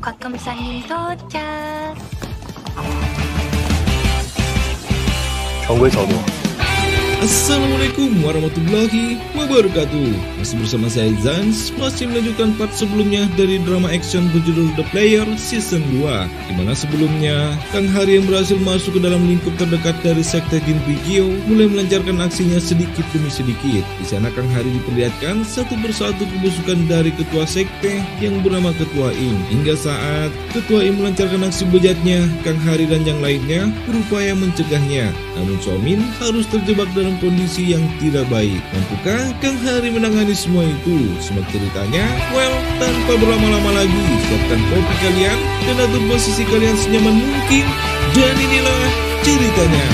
곽검사님 도착. 경고의 전후. Assalamualaikum warahmatullahi wabarakatuh. Masih bersama saya Zans, masih melanjutkan part sebelumnya dari drama action berjudul The Player Season 2, dimana sebelumnya Kang Hari yang berhasil masuk ke dalam lingkup terdekat dari sekte Jin Rigio mulai melancarkan aksinya sedikit demi sedikit. Di sana Kang Hari diperlihatkan satu persatu kebusukan dari ketua sekte yang bernama Ketua Im. Hingga saat Ketua Im melancarkan aksi bejatnya, Kang Hari dan yang lainnya berupaya mencegahnya. Namun Somin harus terjebak dalam kondisi yang tidak baik. Mampukah Kang Hari menangani semua itu? Simak ceritanya. Well, tanpa berlama-lama lagi, siapkan kopi kalian dan atur posisi kalian senyaman mungkin. Dan inilah ceritanya.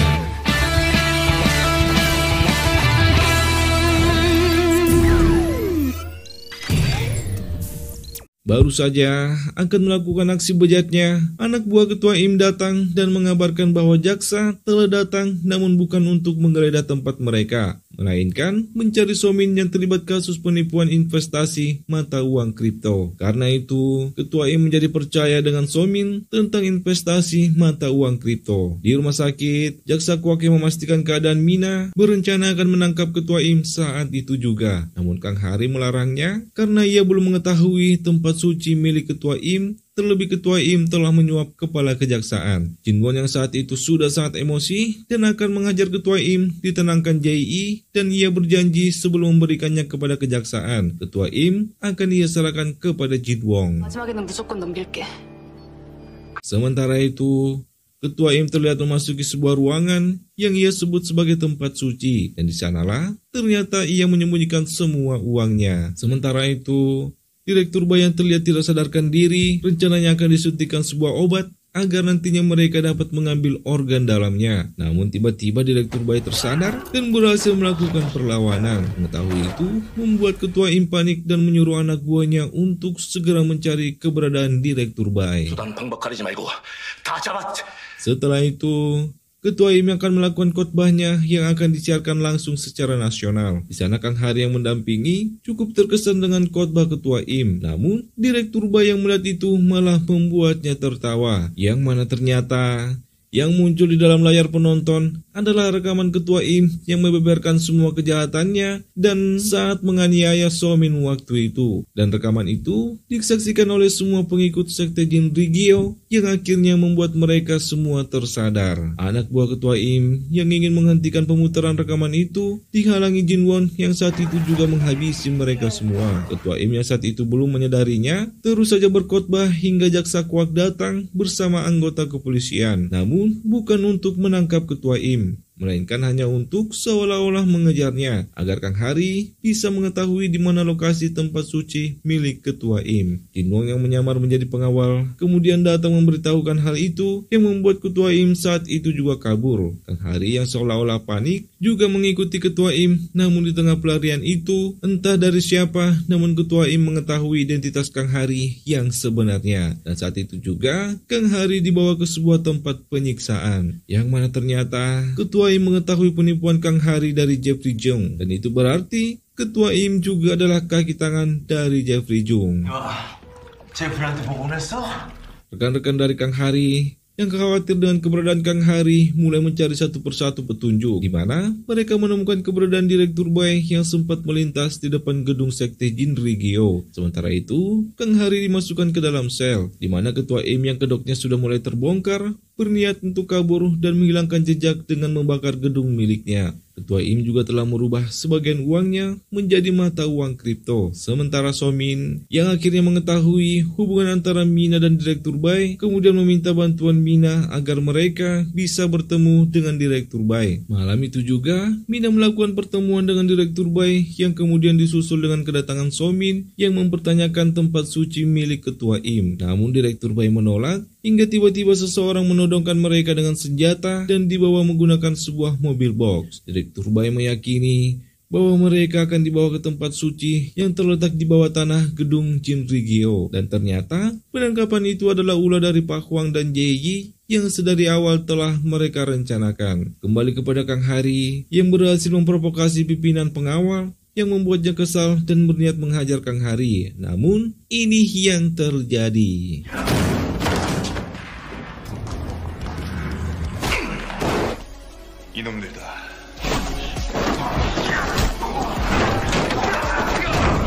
Baru saja akan melakukan aksi bejatnya, anak buah Ketua Im datang dan mengabarkan bahwa jaksa telah datang namun bukan untuk menggeledah tempat mereka, melainkan mencari Somin yang terlibat kasus penipuan investasi mata uang kripto. Karena itu, Ketua Im menjadi percaya dengan Somin tentang investasi mata uang kripto. Di rumah sakit, jaksa Kwak yang memastikan keadaan Mina berencana akan menangkap Ketua Im saat itu juga. Namun Kang Hari melarangnya karena ia belum mengetahui tempat suci milik Ketua Im. Terlebih Ketua Im telah menyuap kepala kejaksaan. Jinwon yang saat itu sudah sangat emosi dan akan menghajar Ketua Im ditenangkan JI, dan ia berjanji sebelum memberikannya kepada kejaksaan, Ketua Im akan ia serahkan kepada Jinwon. Sementara itu, Ketua Im terlihat memasuki sebuah ruangan yang ia sebut sebagai tempat suci, dan di sanalah ternyata ia menyembunyikan semua uangnya. Sementara itu, Direktur Bai yang terlihat tidak sadarkan diri rencananya akan disuntikan sebuah obat agar nantinya mereka dapat mengambil organ dalamnya. Namun tiba-tiba Direktur Bai tersadar dan berhasil melakukan perlawanan. Mengetahui itu membuat Ketua Im panik dan menyuruh anak buahnya untuk segera mencari keberadaan Direktur Bai. Setelah itu, Ketua Im akan melakukan khotbahnya yang akan disiarkan langsung secara nasional. Di sana Kang Hari yang mendampingi cukup terkesan dengan khotbah Ketua Im. Namun, Direktur Bai yang melihat itu malah membuatnya tertawa. Yang mana ternyata yang muncul di dalam layar penonton adalah rekaman Ketua Im yang membeberkan semua kejahatannya dan saat menganiaya Somin waktu itu. Dan rekaman itu disaksikan oleh semua pengikut sekte Jin Rigio yang akhirnya membuat mereka semua tersadar. Anak buah Ketua Im yang ingin menghentikan pemutaran rekaman itu dihalangi Jinwon yang saat itu juga menghabisi mereka semua. Ketua Im yang saat itu belum menyadarinya terus saja berkhotbah hingga jaksa Kwak datang bersama anggota kepolisian. Namun bukan untuk menangkap Ketua Im, melainkan hanya untuk seolah-olah mengejarnya agar Kang Hari bisa mengetahui di mana lokasi tempat suci milik Ketua Im. Jinwon yang menyamar menjadi pengawal kemudian datang memberitahukan hal itu yang membuat Ketua Im saat itu juga kabur. Kang Hari yang seolah-olah panik juga mengikuti Ketua Im, namun di tengah pelarian itu entah dari siapa, namun Ketua Im mengetahui identitas Kang Hari yang sebenarnya. Dan saat itu juga Kang Hari dibawa ke sebuah tempat penyiksaan yang mana ternyata Ketua Im mengetahui penipuan Kang Hari dari Jeffrey Jung, dan itu berarti Ketua Im juga adalah kaki tangan dari Jeffrey Jung. Rekan-rekan dari Kang Hari yang khawatir dengan keberadaan Kang Hari mulai mencari satu persatu petunjuk, di mana mereka menemukan keberadaan Direktur Bai yang sempat melintas di depan gedung sekte Jin Rigio. Sementara itu, Kang Hari dimasukkan ke dalam sel, di mana Ketua Im yang kedoknya sudah mulai terbongkar berniat untuk kabur dan menghilangkan jejak dengan membakar gedung miliknya. Ketua Im juga telah merubah sebagian uangnya menjadi mata uang kripto. Sementara Somin yang akhirnya mengetahui hubungan antara Mina dan Direktur Bai kemudian meminta bantuan Mina agar mereka bisa bertemu dengan Direktur Bai. Malam itu juga Mina melakukan pertemuan dengan Direktur Bai yang kemudian disusul dengan kedatangan Somin yang mempertanyakan tempat suci milik Ketua Im. Namun Direktur Bai menolak hingga tiba-tiba seseorang menodongkan mereka dengan senjata dan dibawa menggunakan sebuah mobil box. Direktur Bai meyakini bahwa mereka akan dibawa ke tempat suci yang terletak di bawah tanah gedung Jin Rigio. Dan ternyata penangkapan itu adalah ulah dari Pak Huang dan Jie yang sedari awal telah mereka rencanakan. Kembali kepada Kang Hari yang berhasil memprovokasi pimpinan pengawal yang membuatnya kesal dan berniat menghajar Kang Hari. Namun, ini yang terjadi. 이놈들다.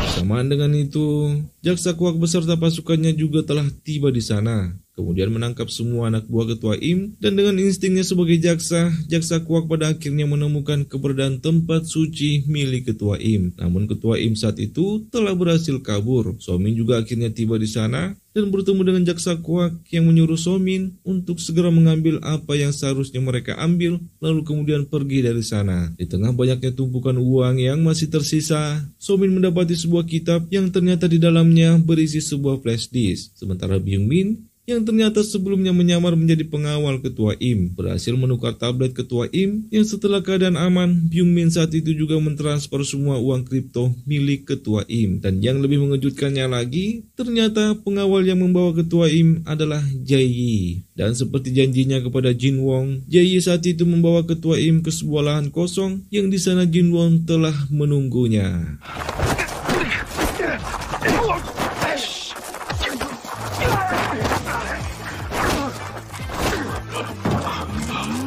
Bersamaan dengan itu, Jaksa Kuak beserta pasukannya juga telah tiba di sana. Kemudian menangkap semua anak buah Ketua Im, dan dengan instingnya sebagai jaksa, Jaksa Kuak pada akhirnya menemukan keberadaan tempat suci milik Ketua Im. Namun Ketua Im saat itu telah berhasil kabur. Somin juga akhirnya tiba di sana dan bertemu dengan Jaksa Kuak yang menyuruh Somin untuk segera mengambil apa yang seharusnya mereka ambil, lalu kemudian pergi dari sana. Di tengah banyaknya tumpukan uang yang masih tersisa, Somin mendapati sebuah kitab yang ternyata di dalamnya berisi sebuah flash disk. Sementara Byung Min yang ternyata sebelumnya menyamar menjadi pengawal Ketua Im, berhasil menukar tablet Ketua Im yang setelah keadaan aman, Byung Min saat itu juga mentransfer semua uang kripto milik Ketua Im. Dan yang lebih mengejutkannya lagi, ternyata pengawal yang membawa Ketua Im adalah Jae Yi. Dan seperti janjinya kepada Jin Wong, Jae Yi saat itu membawa Ketua Im ke sebuah lahan kosong yang di sana Jin Wong telah menunggunya.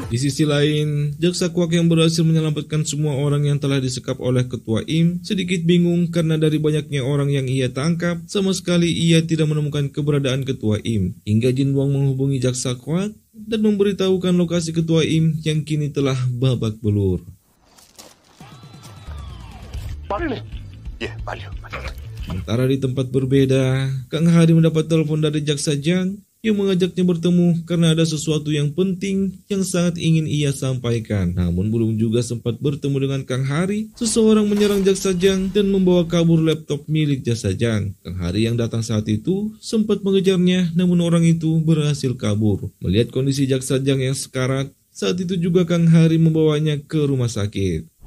Di sisi lain, Jaksa Kuak yang berhasil menyelamatkan semua orang yang telah disekap oleh Ketua Im sedikit bingung karena dari banyaknya orang yang ia tangkap, sama sekali ia tidak menemukan keberadaan Ketua Im. Hingga Jin Wong menghubungi Jaksa Kuak dan memberitahukan lokasi Ketua Im yang kini telah babak belur. Sementara di tempat berbeda, Kang Hari mendapat telepon dari Jaksa Jang yang mengajaknya bertemu karena ada sesuatu yang penting yang sangat ingin ia sampaikan. Namun belum juga sempat bertemu dengan Kang Hari, seseorang menyerang Jaksa Jang dan membawa kabur laptop milik Jaksa Jang. Kang Hari yang datang saat itu sempat mengejarnya, namun orang itu berhasil kabur. Melihat kondisi Jaksa Jang yang sekarat, saat itu juga Kang Hari membawanya ke rumah sakit.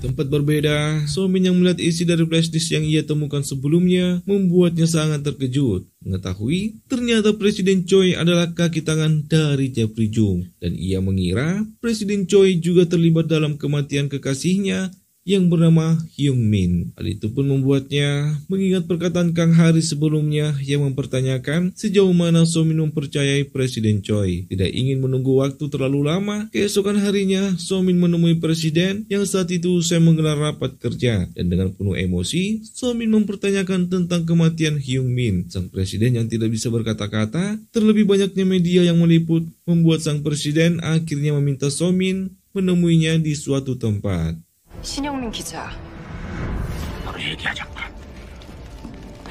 Tempat berbeda, Somin yang melihat isi dari flashdisk yang ia temukan sebelumnya membuatnya sangat terkejut. Mengetahui ternyata Presiden Choi adalah kaki tangan dari Jeffrey Jung. Dan ia mengira Presiden Choi juga terlibat dalam kematian kekasihnya yang bernama Hyung Min. Hal itu pun membuatnya mengingat perkataan Kang Hari sebelumnya yang mempertanyakan sejauh mana Somin mempercayai Presiden Choi. Tidak ingin menunggu waktu terlalu lama, keesokan harinya Somin menemui Presiden yang saat itu usai menggelar rapat kerja. Dan dengan penuh emosi, Somin mempertanyakan tentang kematian Hyung Min. Sang Presiden yang tidak bisa berkata-kata, terlebih banyaknya media yang meliput, membuat sang Presiden akhirnya meminta Somin menemuinya di suatu tempat. 신영민 기자.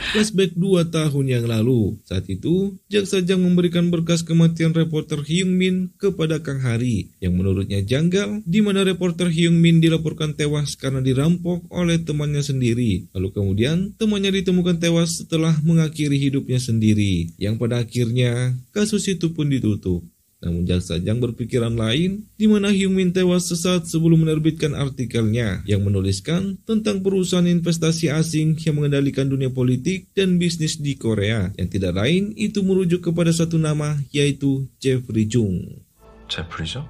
Flashback 2 tahun yang lalu. Saat itu, Jaksa Jang memberikan berkas kematian reporter Hyung Min kepada Kang Hari yang menurutnya janggal, di mana reporter Hyung Min dilaporkan tewas karena dirampok oleh temannya sendiri. Lalu kemudian, temannya ditemukan tewas setelah mengakhiri hidupnya sendiri, yang pada akhirnya kasus itu pun ditutup. Namun Jaksa Jang berpikiran lain, di mana Hyung Min tewas sesaat sebelum menerbitkan artikelnya yang menuliskan tentang perusahaan investasi asing yang mengendalikan dunia politik dan bisnis di Korea, yang tidak lain itu merujuk kepada satu nama, yaitu Jeffrey Jung. 제프리 중?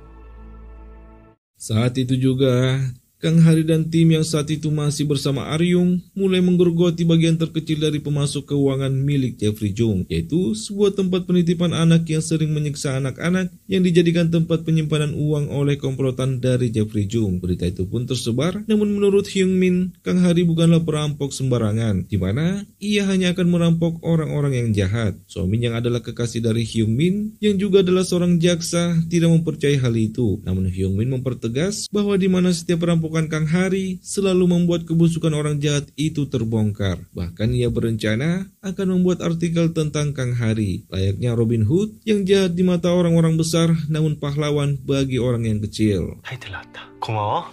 Saat itu juga, Kang Hari dan tim yang saat itu masih bersama Aryung mulai menggerogoti bagian terkecil dari pemasok keuangan milik Jeffrey Jung, yaitu sebuah tempat penitipan anak yang sering menyiksa anak-anak yang dijadikan tempat penyimpanan uang oleh komplotan dari Jeffrey Jung. Berita itu pun tersebar, namun menurut Hyung Min, Kang Hari bukanlah perampok sembarangan, di mana ia hanya akan merampok orang-orang yang jahat. Somin yang adalah kekasih dari Hyung Min, yang juga adalah seorang jaksa, tidak mempercayai hal itu. Namun Hyung Min mempertegas bahwa di mana setiap perampok Kang Hari selalu membuat kebusukan orang jahat itu terbongkar. Bahkan ia berencana akan membuat artikel tentang Kang Hari, layaknya Robin Hood yang jahat di mata orang-orang besar namun pahlawan bagi orang yang kecil. 타이틀 나왔다. 고마워.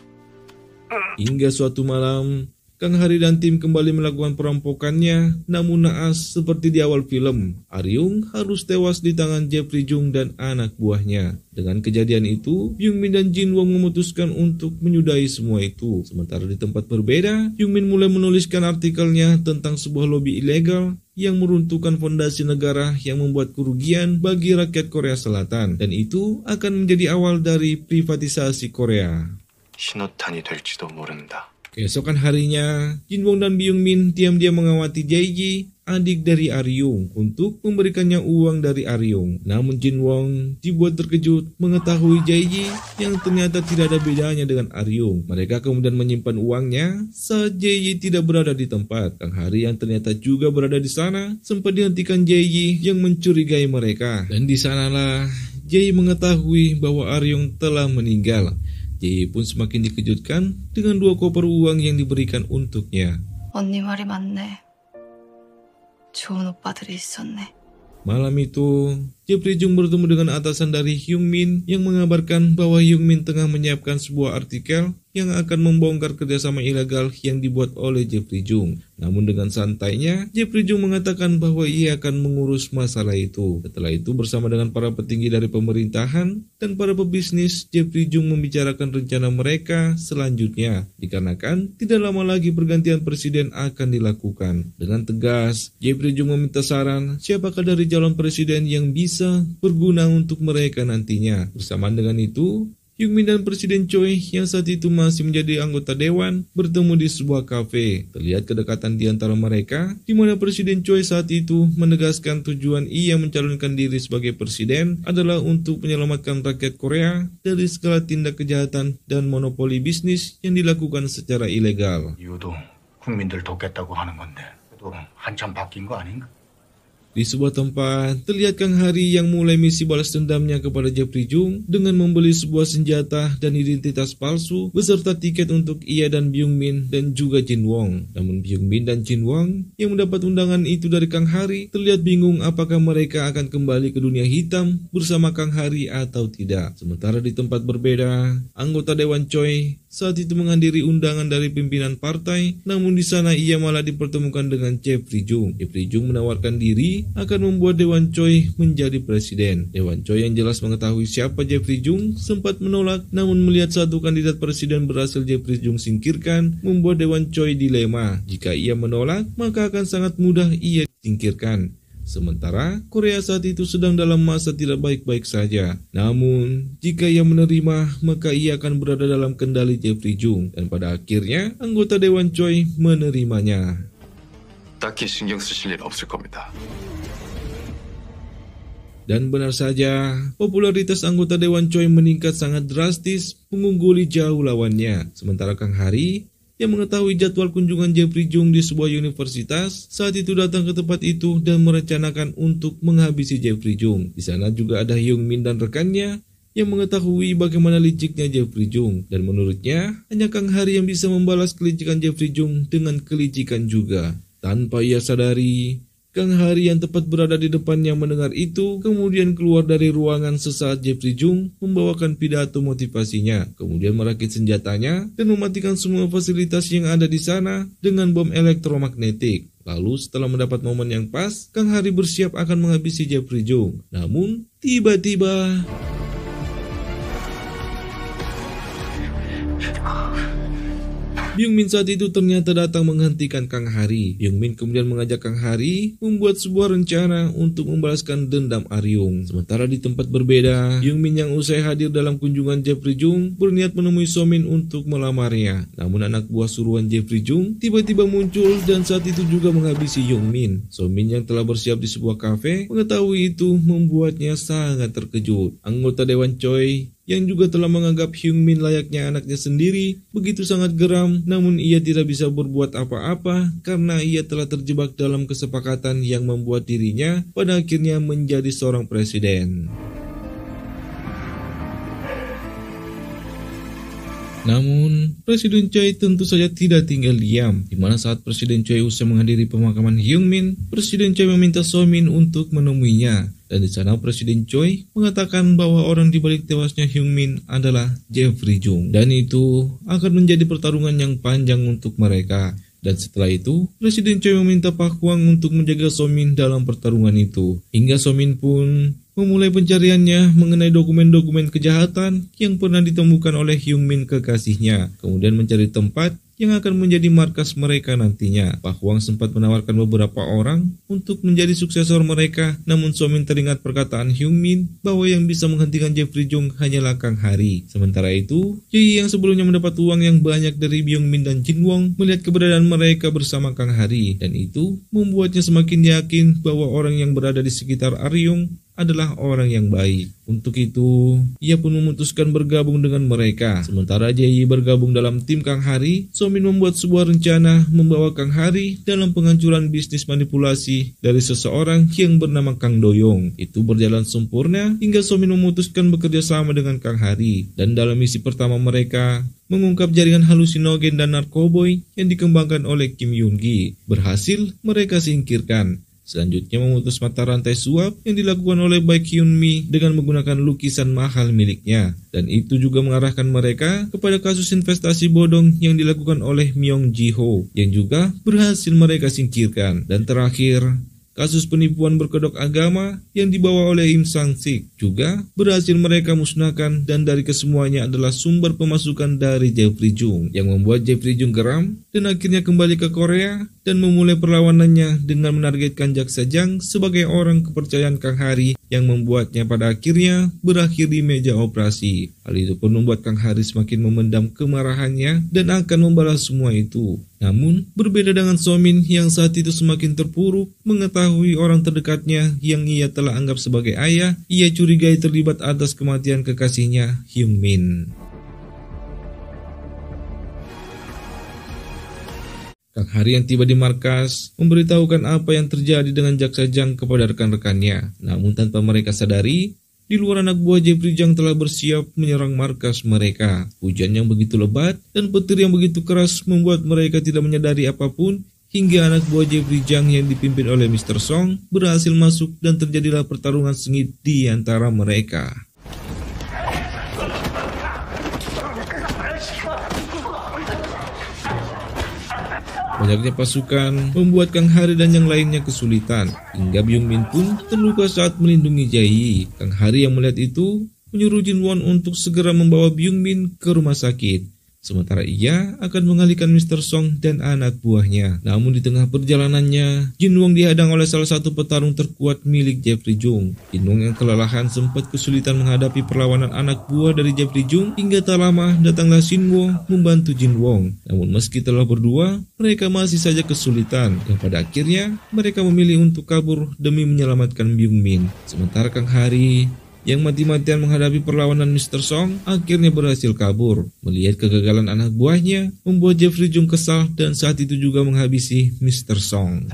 Hingga suatu malam, Kang Hari dan tim kembali melakukan perampokannya, namun naas seperti di awal film, Aryung harus tewas di tangan Jeffrey Jung dan anak buahnya. Dengan kejadian itu, Byung Min dan Jin Wong memutuskan untuk menyudahi semua itu. Sementara di tempat berbeda, Byung Min mulai menuliskan artikelnya tentang sebuah lobi ilegal yang meruntuhkan fondasi negara yang membuat kerugian bagi rakyat Korea Selatan, dan itu akan menjadi awal dari privatisasi Korea. 신호탄이 될지도 모른다. Keesokan harinya, Jinwon dan Byung-min diam-diam mengawati Jae-ji, adik dari Aryung, untuk memberikannya uang dari Aryung. Namun Jinwon dibuat terkejut mengetahui Jae-ji yang ternyata tidak ada bedanya dengan Aryung. Mereka kemudian menyimpan uangnya saat Jae-ji tidak berada di tempat. Kang Hari yang ternyata juga berada di sana sempat dihentikan Jae-ji yang mencurigai mereka. Dan di sanalah Jae mengetahui bahwa Aryung telah meninggal. Jae pun semakin dikejutkan dengan 2 koper uang yang diberikan untuknya. 언니 말이 맞네. 좋은 오빠들이 있었네. Malam itu, Jeffrey Jung bertemu dengan atasan dari Hyung Min yang mengabarkan bahwa Hyung Min tengah menyiapkan sebuah artikel yang akan membongkar kerjasama ilegal yang dibuat oleh Jeffrey Jung. Namun dengan santainya, Jeffrey Jung mengatakan bahwa ia akan mengurus masalah itu. Setelah itu bersama dengan para petinggi dari pemerintahan dan para pebisnis, Jeffrey Jung membicarakan rencana mereka selanjutnya. Dikarenakan tidak lama lagi pergantian presiden akan dilakukan. Dengan tegas, Jeffrey Jung meminta saran siapakah dari calon presiden yang bisa berguna untuk mereka nantinya. Bersamaan dengan itu, Hyung Min dan Presiden Choi yang saat itu masih menjadi anggota dewan bertemu di sebuah kafe. Terlihat kedekatan di antara mereka, di mana Presiden Choi saat itu menegaskan tujuan ia mencalonkan diri sebagai presiden adalah untuk menyelamatkan rakyat Korea dari segala tindak kejahatan dan monopoli bisnis yang dilakukan secara ilegal. 이유도 국민들 돕겠다고 하는 건데 또 한참 바뀐 거 아닌가? Di sebuah tempat, terlihat Kang Hari yang mulai misi balas dendamnya kepada Jeffrey Jung dengan membeli sebuah senjata dan identitas palsu beserta tiket untuk ia dan Byung-min dan juga Jinwon. Namun Byung-min dan Jinwon yang mendapat undangan itu dari Kang Hari terlihat bingung apakah mereka akan kembali ke dunia hitam bersama Kang Hari atau tidak. Sementara di tempat berbeda, anggota Dewan Choi saat itu menghadiri undangan dari pimpinan partai, namun di sana ia malah dipertemukan dengan Jeffrey Jung. Jeffrey Jung menawarkan diri akan membuat Dewan Choi menjadi presiden. Dewan Choi yang jelas mengetahui siapa Jeffrey Jung sempat menolak, namun melihat satu kandidat presiden berhasil Jeffrey Jung singkirkan, membuat Dewan Choi dilema. Jika ia menolak, maka akan sangat mudah ia disingkirkan. Sementara Korea saat itu sedang dalam masa tidak baik-baik saja. Namun, jika ia menerima, maka ia akan berada dalam kendali Jeffrey Jung. Dan pada akhirnya, anggota Dewan Choi menerimanya. 딱히 신경 쓰실 일 없을 겁니다. Dan benar saja, popularitas anggota Dewan Choi meningkat sangat drastis, mengungguli jauh lawannya. Sementara Kang Hari yang mengetahui jadwal kunjungan Jeffrey Jung di sebuah universitas, saat itu datang ke tempat itu dan merencanakan untuk menghabisi Jeffrey Jung. Di sana juga ada Hyung Min dan rekannya yang mengetahui bagaimana liciknya Jeffrey Jung, dan menurutnya hanya Kang Hari yang bisa membalas kelicikan Jeffrey Jung dengan kelicikan juga. Tanpa ia sadari, Kang Hari yang tepat berada di depannya mendengar itu, kemudian keluar dari ruangan sesaat Jeffrey Jung membawakan pidato motivasinya, kemudian merakit senjatanya dan mematikan semua fasilitas yang ada di sana dengan bom elektromagnetik. Lalu setelah mendapat momen yang pas, Kang Hari bersiap akan menghabisi Jeffrey Jung. Namun, tiba-tiba Byung-min saat itu ternyata datang menghentikan Kang Hari. Byung-min kemudian mengajak Kang Hari membuat sebuah rencana untuk membalaskan dendam Aryung. Sementara di tempat berbeda, Byung-min yang usai hadir dalam kunjungan Jeffrey Jung berniat menemui So-min untuk melamarnya. Namun anak buah suruhan Jeffrey Jung tiba-tiba muncul dan saat itu juga menghabisi Hyung-min. So-min yang telah bersiap di sebuah kafe mengetahui itu membuatnya sangat terkejut. Anggota Dewan Choi yang juga telah menganggap Hyung Min layaknya anaknya sendiri, begitu sangat geram, namun ia tidak bisa berbuat apa-apa karena ia telah terjebak dalam kesepakatan yang membuat dirinya pada akhirnya menjadi seorang presiden. Namun, Presiden Choi tentu saja tidak tinggal diam, di mana saat Presiden Choi usai menghadiri pemakaman Hyung Min, Presiden Choi meminta So-min untuk menemuinya. Dan di sana Presiden Choi mengatakan bahwa orang di balik tewasnya Hyung Min adalah Jeffrey Jung. Dan itu akan menjadi pertarungan yang panjang untuk mereka. Dan setelah itu, Presiden Choi meminta Pak Hwang untuk menjaga So-min dalam pertarungan itu. Hingga So-min pun memulai pencariannya mengenai dokumen-dokumen kejahatan yang pernah ditemukan oleh Hyung Min kekasihnya. Kemudian mencari tempat yang akan menjadi markas mereka nantinya. Pak Huang sempat menawarkan beberapa orang untuk menjadi suksesor mereka, namun Somin teringat perkataan Hyung Min bahwa yang bisa menghentikan Jeffrey Jung hanyalah Kang Hari. Sementara itu, Yi yang sebelumnya mendapat uang yang banyak dari Byung Min dan Jin Wong melihat keberadaan mereka bersama Kang Hari, dan itu membuatnya semakin yakin bahwa orang yang berada di sekitar Aryung adalah orang yang baik. Untuk itu, ia pun memutuskan bergabung dengan mereka. Sementara Jae bergabung dalam tim Kang Hari, Somin membuat sebuah rencana membawa Kang Hari dalam penghancuran bisnis manipulasi dari seseorang yang bernama Kang Doyong. Itu berjalan sempurna hingga Somin memutuskan bekerja sama dengan Kang Hari. Dan dalam misi pertama mereka, mengungkap jaringan halusinogen dan narkoboy yang dikembangkan oleh Kim Yoon Gi. Berhasil mereka singkirkan. Selanjutnya memutus mata rantai suap yang dilakukan oleh Baek Hyun Mi dengan menggunakan lukisan mahal miliknya. Dan itu juga mengarahkan mereka kepada kasus investasi bodong yang dilakukan oleh Myung Ji Ho yang juga berhasil mereka singkirkan. Dan terakhir, kasus penipuan berkedok agama yang dibawa oleh Im Sang-sik juga berhasil mereka musnahkan, dan dari kesemuanya adalah sumber pemasukan dari Jeffrey Jung yang membuat Jeffrey Jung geram dan akhirnya kembali ke Korea dan memulai perlawanannya dengan menargetkan Jaksa Jang sebagai orang kepercayaan Kang Hari yang membuatnya pada akhirnya berakhir di meja operasi. Hal itu pun membuat Kang Hari semakin memendam kemarahannya dan akan membalas semua itu. Namun, berbeda dengan Somin yang saat itu semakin terpuruk mengetahui orang terdekatnya yang ia telah anggap sebagai ayah, ia curigai terlibat atas kematian kekasihnya Hyung Min. Kang Hari yang tiba di markas memberitahukan apa yang terjadi dengan Jaksa Jang kepada rekan-rekannya. Namun tanpa mereka sadari, di luar anak buah Jeffrey Jang telah bersiap menyerang markas mereka. Hujan yang begitu lebat dan petir yang begitu keras membuat mereka tidak menyadari apapun hingga anak buah Jeffrey Jang yang dipimpin oleh Mr. Song berhasil masuk dan terjadilah pertarungan sengit di antara mereka. Banyaknya pasukan membuat Kang Hari dan yang lainnya kesulitan, hingga Byung Min pun terluka saat melindungi Jae. Kang Hari yang melihat itu menyuruh Jin Won untuk segera membawa Byung Min ke rumah sakit. Sementara ia akan mengalihkan Mr. Song dan anak buahnya. Namun di tengah perjalanannya, Jin Wong dihadang oleh salah satu petarung terkuat milik Jeffrey Jung. Jin Wong yang kelelahan sempat kesulitan menghadapi perlawanan anak buah dari Jeffrey Jung, hingga tak lama datanglah Shin Wo membantu Jin Wong. Namun meski telah berdua, mereka masih saja kesulitan. Dan pada akhirnya, mereka memilih untuk kabur demi menyelamatkan Byung Min. Sementara Kang Hari yang mati-matian menghadapi perlawanan Mr. Song akhirnya berhasil kabur. Melihat kegagalan anak buahnya membuat Jeffrey Jung kesal dan saat itu juga menghabisi Mr. Song.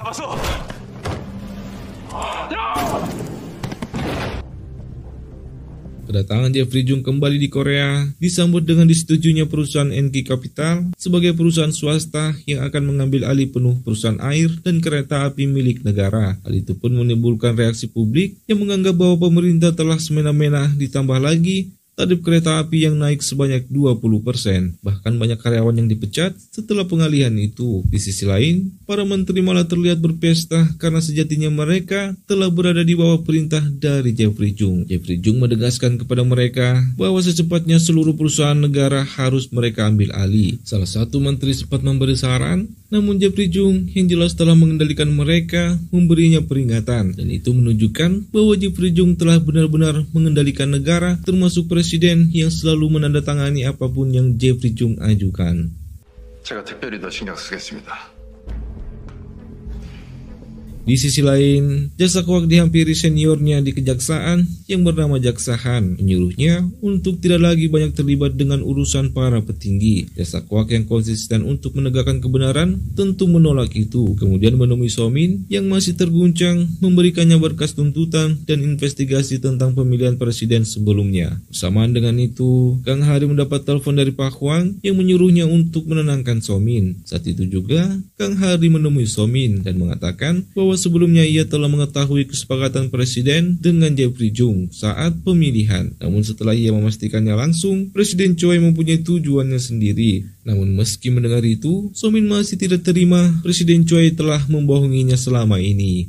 Kedatangan Jeffrey Jung kembali di Korea disambut dengan disetujunya perusahaan NK Capital sebagai perusahaan swasta yang akan mengambil alih penuh perusahaan air dan kereta api milik negara. Hal itu pun menimbulkan reaksi publik yang menganggap bahwa pemerintah telah semena-mena, ditambah lagi tarif kereta api yang naik sebanyak 20%. Bahkan banyak karyawan yang dipecat setelah pengalihan itu. Di sisi lain, para menteri malah terlihat berpesta karena sejatinya mereka telah berada di bawah perintah dari Jeffrey Jung. Jeffrey Jung menegaskan kepada mereka bahwa secepatnya seluruh perusahaan negara harus mereka ambil alih. Salah satu menteri sempat memberi saran, namun Jeffrey Jung yang jelas telah mengendalikan mereka memberinya peringatan. Dan itu menunjukkan bahwa Jeffrey Jung telah benar-benar mengendalikan negara, termasuk presiden yang selalu menandatangani apapun yang Jeffrey Jung ajukan. 제가 특별히 더 신경 쓰겠습니다. Di sisi lain, Jaksa Kwak dihampiri seniornya di kejaksaan yang bernama Jaksa Han, menyuruhnya untuk tidak lagi banyak terlibat dengan urusan para petinggi. Jaksa Kwak yang konsisten untuk menegakkan kebenaran tentu menolak itu, kemudian menemui Somin yang masih terguncang, memberikannya berkas tuntutan dan investigasi tentang pemilihan presiden sebelumnya. Bersamaan dengan itu, Kang Hari mendapat telepon dari Pak Huang yang menyuruhnya untuk menenangkan Somin. Saat itu juga, Kang Hari menemui Somin dan mengatakan bahwa sebelumnya ia telah mengetahui kesepakatan presiden dengan Jeffrey Jung saat pemilihan. Namun setelah ia memastikannya langsung, Presiden Choi mempunyai tujuannya sendiri. Namun meski mendengar itu, Somin masih tidak terima Presiden Choi telah membohonginya selama ini.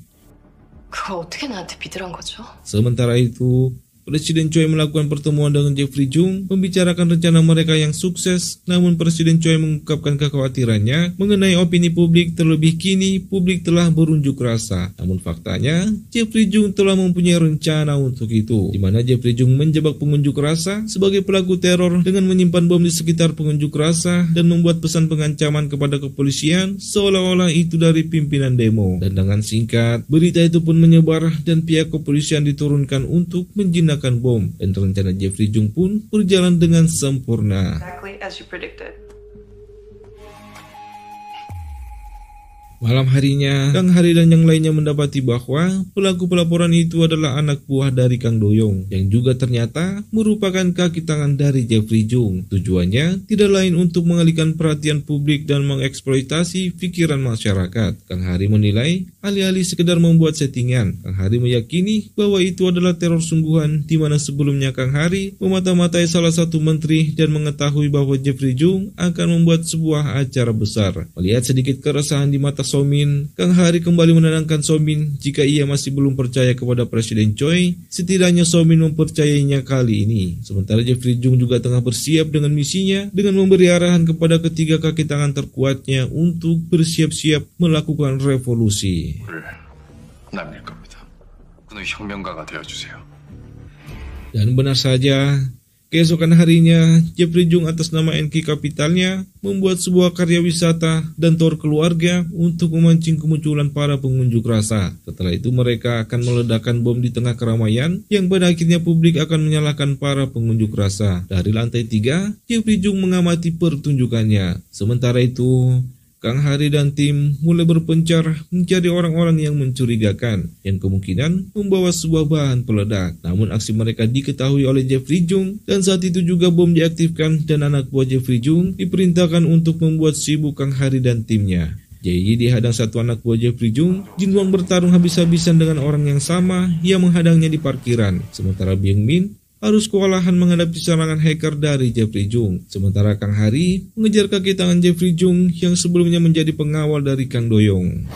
그걸 어떻게 나한테 믿으란 거죠? Sementara itu, Presiden Choi melakukan pertemuan dengan Jeffrey Jung membicarakan rencana mereka yang sukses, namun Presiden Choi mengungkapkan kekhawatirannya mengenai opini publik, terlebih kini publik telah berunjuk rasa. Namun faktanya, Jeffrey Jung telah mempunyai rencana untuk itu, di mana Jeffrey Jung menjebak pengunjuk rasa sebagai pelaku teror dengan menyimpan bom di sekitar pengunjuk rasa dan membuat pesan pengancaman kepada kepolisian seolah-olah itu dari pimpinan demo. Dan dengan singkat, berita itu pun menyebar dan pihak kepolisian diturunkan untuk menjinakkan bom, dan rencana Jeffrey Jung pun berjalan dengan sempurna. Exactly as you predicted. Malam harinya, Kang Hari dan yang lainnya mendapati bahwa pelaku pelaporan itu adalah anak buah dari Kang Doyong, yang juga ternyata merupakan kaki tangan dari Jeffrey Jung. Tujuannya tidak lain untuk mengalihkan perhatian publik dan mengeksploitasi pikiran masyarakat. Kang Hari menilai, alih-alih sekedar membuat settingan, Kang Hari meyakini bahwa itu adalah teror sungguhan, di mana sebelumnya Kang Hari memata-matai salah satu menteri dan mengetahui bahwa Jeffrey Jung akan membuat sebuah acara besar. Melihat sedikit keresahan di mata Somin, Kang Hari kembali menenangkan Somin jika ia masih belum percaya kepada Presiden Choi. Setidaknya Somin mempercayainya kali ini. Sementara Jeffrey Jung juga tengah bersiap dengan misinya dengan memberi arahan kepada ketiga kaki tangan terkuatnya untuk bersiap-siap melakukan revolusi. 를 남길 겁니다. 군의 혁명가가 되어주세요. Dan benar saja, keesokan harinya, Jeffrey Jung atas nama NK Kapitalnya membuat sebuah karya wisata dan tour keluarga untuk memancing kemunculan para pengunjuk rasa. Setelah itu mereka akan meledakkan bom di tengah keramaian yang pada akhirnya publik akan menyalahkan para pengunjuk rasa. Dari lantai 3, Jeffrey Jung mengamati pertunjukannya. Sementara itu, Kang Hari dan tim mulai berpencar mencari orang-orang yang mencurigakan yang kemungkinan membawa sebuah bahan peledak. Namun aksi mereka diketahui oleh Jeffrey Jung dan saat itu juga bom diaktifkan dan anak buah Jeffrey Jung diperintahkan untuk membuat sibuk Kang Hari dan timnya. Ji dihadang satu anak buah Jeffrey Jung, Jin Wang bertarung habis-habisan dengan orang yang sama yang menghadangnya di parkiran. Sementara Byung Min harus kewalahan menghadapi serangan hacker dari Jeffrey Jung. Sementara Kang Hari mengejar kaki tangan Jeffrey Jung yang sebelumnya menjadi pengawal dari Kang Doyong.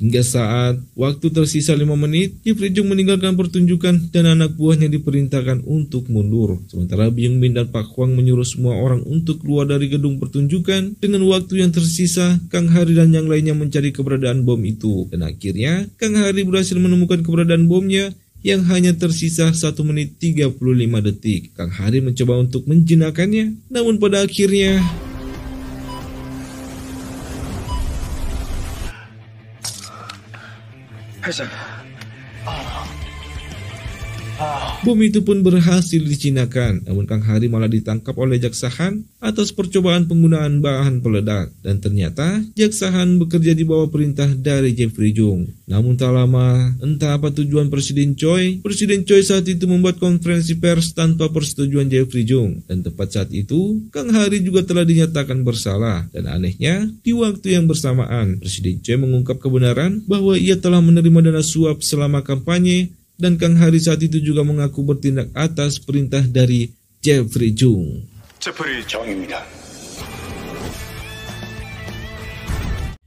Hingga saat waktu tersisa 5 menit, Jeffrey Jung meninggalkan pertunjukan dan anak buahnya diperintahkan untuk mundur. Sementara Byung Min dan Pak Hwang menyuruh semua orang untuk keluar dari gedung pertunjukan. Dengan waktu yang tersisa, Kang Hari dan yang lainnya mencari keberadaan bom itu. Dan akhirnya, Kang Hari berhasil menemukan keberadaan bomnya yang hanya tersisa 1 menit 35 detik. Kang Hari mencoba untuk menjinakkannya, namun pada akhirnya 회장, bom itu pun berhasil dijinakkan, namun Kang Hari malah ditangkap oleh Jaksa Han atas percobaan penggunaan bahan peledak. Dan ternyata Jaksa Han bekerja di bawah perintah dari Jeffrey Jung. Namun tak lama, entah apa tujuan Presiden Choi saat itu membuat konferensi pers tanpa persetujuan Jeffrey Jung. Dan tepat saat itu, Kang Hari juga telah dinyatakan bersalah. Dan anehnya, di waktu yang bersamaan, Presiden Choi mengungkap kebenaran bahwa ia telah menerima dana suap selama kampanye. Dan Kang Hari saat itu juga mengaku bertindak atas perintah dari Jeffrey Jung. 제프리 정입니다.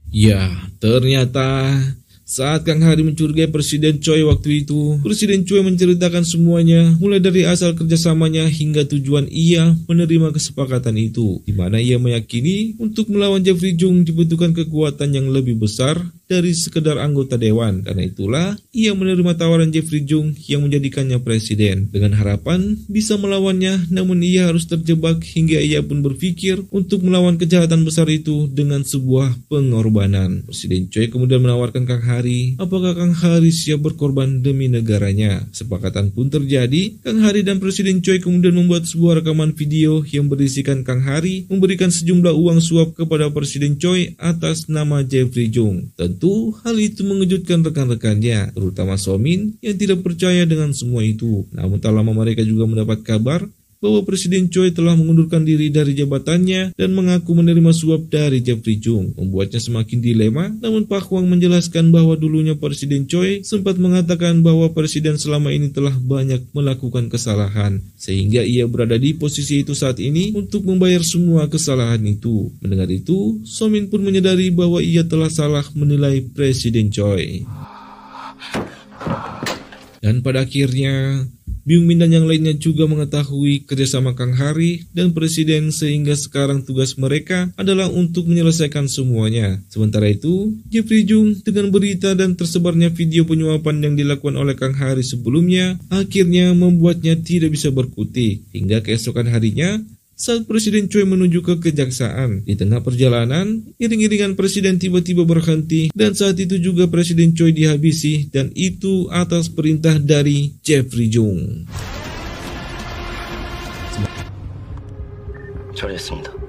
Ya, ternyata saat Kang Hari mencurigai Presiden Choi waktu itu, Presiden Choi menceritakan semuanya, mulai dari asal kerjasamanya hingga tujuan ia menerima kesepakatan itu, di mana ia meyakini untuk melawan Jeffrey Jung dibutuhkan kekuatan yang lebih besar dari sekedar anggota dewan. Karena itulah ia menerima tawaran Jeffrey Jung yang menjadikannya presiden dengan harapan bisa melawannya, namun ia harus terjebak hingga ia pun berpikir untuk melawan kejahatan besar itu dengan sebuah pengorbanan. Presiden Choi kemudian menawarkan Kang Hari, apakah Kang Hari siap berkorban demi negaranya? Kesepakatan pun terjadi. Kang Hari dan Presiden Choi kemudian membuat sebuah rekaman video yang berisikan Kang Hari memberikan sejumlah uang suap kepada Presiden Choi atas nama Jeffrey Jung. Tentu hal itu mengejutkan rekan-rekannya, terutama Somin yang tidak percaya dengan semua itu. Namun tak lama mereka juga mendapat kabar bahwa Presiden Choi telah mengundurkan diri dari jabatannya dan mengaku menerima suap dari Jeffrey Jung, membuatnya semakin dilema. Namun Pak Hwang menjelaskan bahwa dulunya Presiden Choi sempat mengatakan bahwa Presiden selama ini telah banyak melakukan kesalahan, sehingga ia berada di posisi itu saat ini untuk membayar semua kesalahan itu. Mendengar itu, Somin pun menyadari bahwa ia telah salah menilai Presiden Choi. Dan pada akhirnya, Byung Min dan yang lainnya juga mengetahui kerjasama Kang Hari dan Presiden, sehingga sekarang tugas mereka adalah untuk menyelesaikan semuanya. Sementara itu, Jeffrey Jung dengan berita dan tersebarnya video penyuapan yang dilakukan oleh Kang Hari sebelumnya akhirnya membuatnya tidak bisa berkutik. Hingga keesokan harinya, saat Presiden Choi menuju ke kejaksaan, di tengah perjalanan, iring-iringan Presiden tiba-tiba berhenti dan saat itu juga Presiden Choi dihabisi, dan itu atas perintah dari Jeffrey Jung. 처리했습니다.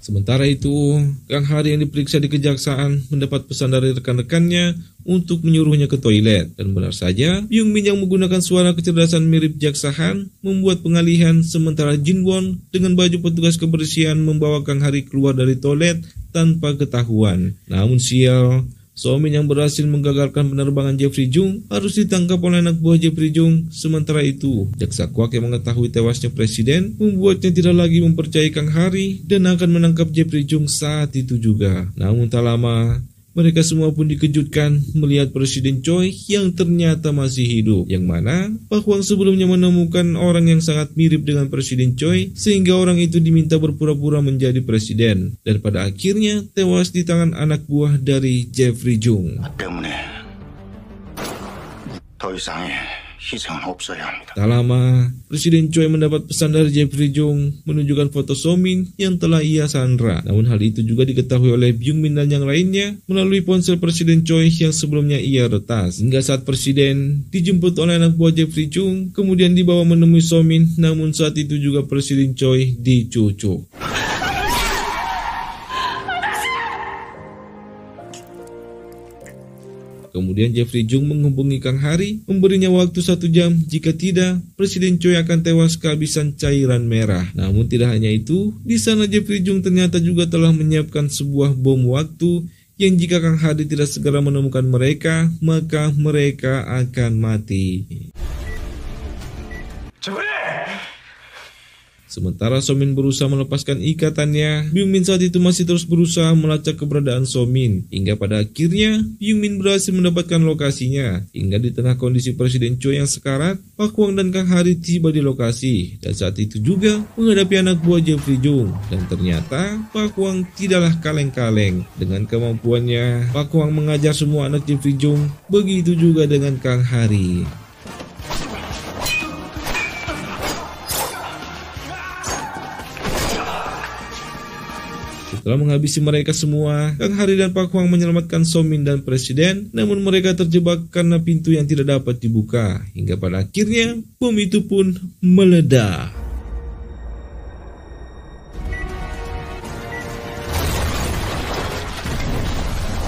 Sementara itu, Kang Hari yang diperiksa di kejaksaan mendapat pesan dari rekan-rekannya untuk menyuruhnya ke toilet. Dan benar saja, Byung Min yang menggunakan suara kecerdasan mirip Jaksa Han membuat pengalihan, sementara Jin Won dengan baju petugas kebersihan membawa Kang Hari keluar dari toilet tanpa ketahuan. Namun sial, Somin yang berhasil menggagalkan penerbangan Jeffrey Jung harus ditangkap oleh anak buah Jeffrey Jung. Sementara itu, jaksa Kwak yang mengetahui tewasnya Presiden membuatnya tidak lagi mempercayai Kang Hari dan akan menangkap Jeffrey Jung saat itu juga. Namun tak lama, mereka semua pun dikejutkan melihat Presiden Choi yang ternyata masih hidup, yang mana Pak Hwang sebelumnya menemukan orang yang sangat mirip dengan Presiden Choi, sehingga orang itu diminta berpura-pura menjadi presiden, dan pada akhirnya tewas di tangan anak buah dari Jeffrey Jung. 때문에 더 이상의 희생은 없어야 합니다. Tak lama, Presiden Choi mendapat pesan dari Jeffrey Jung menunjukkan foto Somin yang telah ia sandra. Namun hal itu juga diketahui oleh Byung Min dan yang lainnya melalui ponsel Presiden Choi yang sebelumnya ia retas. Hingga saat Presiden dijemput oleh anak buah Jeffrey Jung, kemudian dibawa menemui Somin, namun saat itu juga Presiden Choi dicucuk. Kemudian Jeffrey Jung menghubungi Kang Hari, memberinya waktu 1 jam, jika tidak, Presiden Choi akan tewas kehabisan cairan merah. Namun tidak hanya itu, di sana Jeffrey Jung ternyata juga telah menyiapkan sebuah bom waktu, yang jika Kang Hari tidak segera menemukan mereka, maka mereka akan mati. Sementara Somin berusaha melepaskan ikatannya, Byung Min saat itu masih terus berusaha melacak keberadaan Somin. Hingga pada akhirnya, Byung Min berhasil mendapatkan lokasinya. Hingga di tengah kondisi Presiden Choi yang sekarat, Pak Hwang dan Kang Hari tiba di lokasi. Dan saat itu juga menghadapi anak buah Jeffrey Jung. Dan ternyata, Pak Hwang tidaklah kaleng-kaleng. Dengan kemampuannya, Pak Hwang mengajar semua anak Jeffrey Jung. Begitu juga dengan Kang Hari. Setelah menghabisi mereka semua, Kang Hari dan Pak Hwang menyelamatkan Somin dan Presiden, namun mereka terjebak karena pintu yang tidak dapat dibuka. Hingga pada akhirnya, bom itu pun meledak.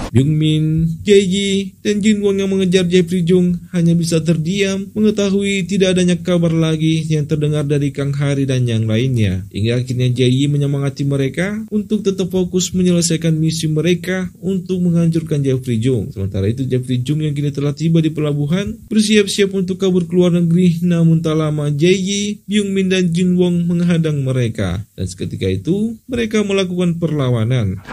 Byung Min, Jae-ji, dan Jin Won yang mengejar Jeffrey Jung hanya bisa terdiam mengetahui tidak adanya kabar lagi yang terdengar dari Kang Hari dan yang lainnya. Hingga akhirnya Jae-ji menyemangati mereka untuk tetap fokus menyelesaikan misi mereka untuk menghancurkan Jeffrey Jung. Sementara itu Jeffrey Jung yang kini telah tiba di pelabuhan bersiap-siap untuk kabur ke luar negeri, namun tak lama Jae-ji, Byung Min, dan Jin Won menghadang mereka. Dan seketika itu mereka melakukan perlawanan.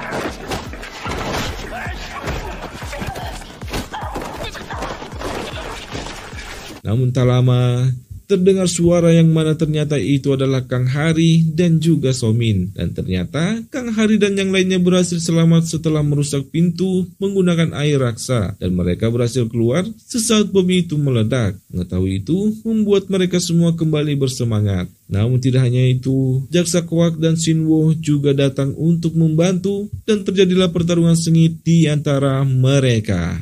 Namun tak lama, terdengar suara yang mana ternyata itu adalah Kang Hari dan juga Somin. Dan ternyata Kang Hari dan yang lainnya berhasil selamat setelah merusak pintu menggunakan air raksa. Dan mereka berhasil keluar sesaat bom itu meledak. Mengetahui itu membuat mereka semua kembali bersemangat. Namun tidak hanya itu, Jaksa Kwak dan Shinwo juga datang untuk membantu dan terjadilah pertarungan sengit di antara mereka.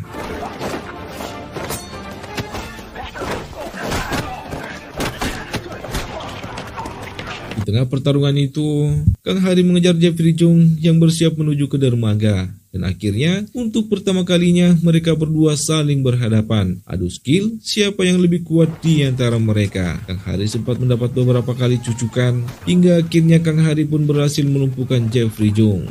Di tengah pertarungan itu, Kang Hari mengejar Jeffrey Jung yang bersiap menuju ke dermaga. Dan akhirnya, untuk pertama kalinya mereka berdua saling berhadapan. Adu skill, siapa yang lebih kuat di antara mereka. Kang Hari sempat mendapat beberapa kali cucukan, hingga akhirnya Kang Hari pun berhasil melumpuhkan Jeffrey Jung.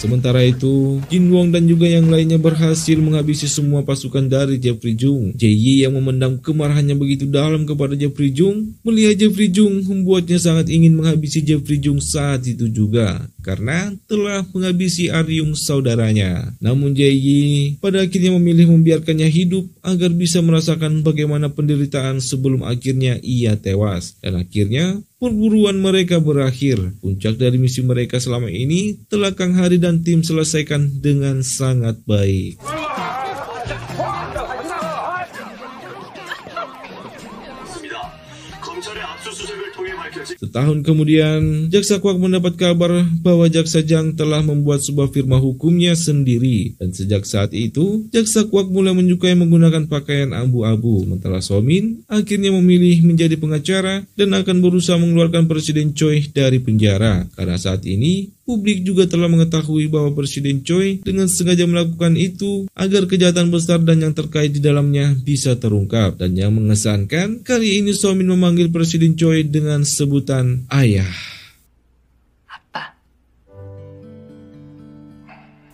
Sementara itu, Jin Wong dan juga yang lainnya berhasil menghabisi semua pasukan dari Jeffrey Jung. Jie yang memendam kemarahannya begitu dalam kepada Jeffrey Jung, melihat Jeffrey Jung membuatnya sangat ingin menghabisi Jeffrey Jung saat itu juga, karena telah menghabisi Aryung saudaranya. Namun Jie pada akhirnya memilih membiarkannya hidup agar bisa merasakan bagaimana penderitaan sebelum akhirnya ia tewas. Dan akhirnya perburuan mereka berakhir. Puncak dari misi mereka selama ini telah Kang Hari dan tim selesaikan dengan sangat baik. Setahun kemudian, Jaksa Kwak mendapat kabar bahwa Jaksa Jang telah membuat sebuah firma hukumnya sendiri. Dan sejak saat itu, Jaksa Kwak mulai menyukai menggunakan pakaian abu-abu. Sementara Somin akhirnya memilih menjadi pengacara dan akan berusaha mengeluarkan Presiden Choi dari penjara. Karena saat ini, publik juga telah mengetahui bahwa Presiden Choi dengan sengaja melakukan itu agar kejahatan besar dan yang terkait di dalamnya bisa terungkap. Dan yang mengesankan, kali ini Somin memanggil Presiden Choi dengan sebutan ayah. 아빠.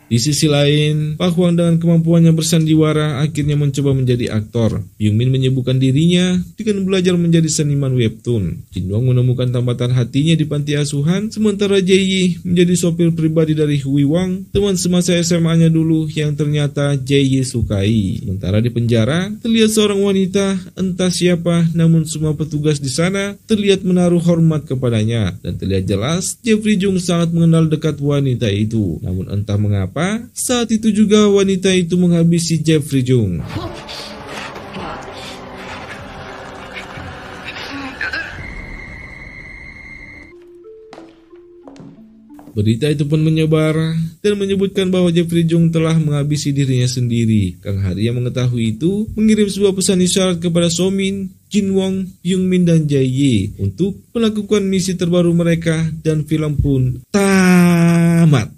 Di sisi lain, Pak Hwang dengan kemampuannya bersandiwara akhirnya mencoba menjadi aktor. Byung Min menyibukkan dirinya dengan belajar menjadi seniman webtoon. Jin Wong menemukan tambatan hatinya di panti asuhan, sementara Jae menjadi sopir pribadi dari Hui Wang, teman semasa SMA-nya dulu yang ternyata Jae sukai. Sementara di penjara, terlihat seorang wanita, entah siapa, namun semua petugas di sana terlihat menaruh hormat kepadanya. Dan terlihat jelas, Jeffrey Jung sangat mengenal dekat wanita itu. Namun entah mengapa, saat itu juga wanita itu menghabisi Jeffrey Jung. Berita itu pun menyebar dan menyebutkan bahwa Jeffrey Jung telah menghabisi dirinya sendiri. Kang Hari yang mengetahui itu mengirim sebuah pesan isyarat kepada Somin, Jin Wong, Byung Min, dan Jae untuk melakukan misi terbaru mereka dan film pun tamat.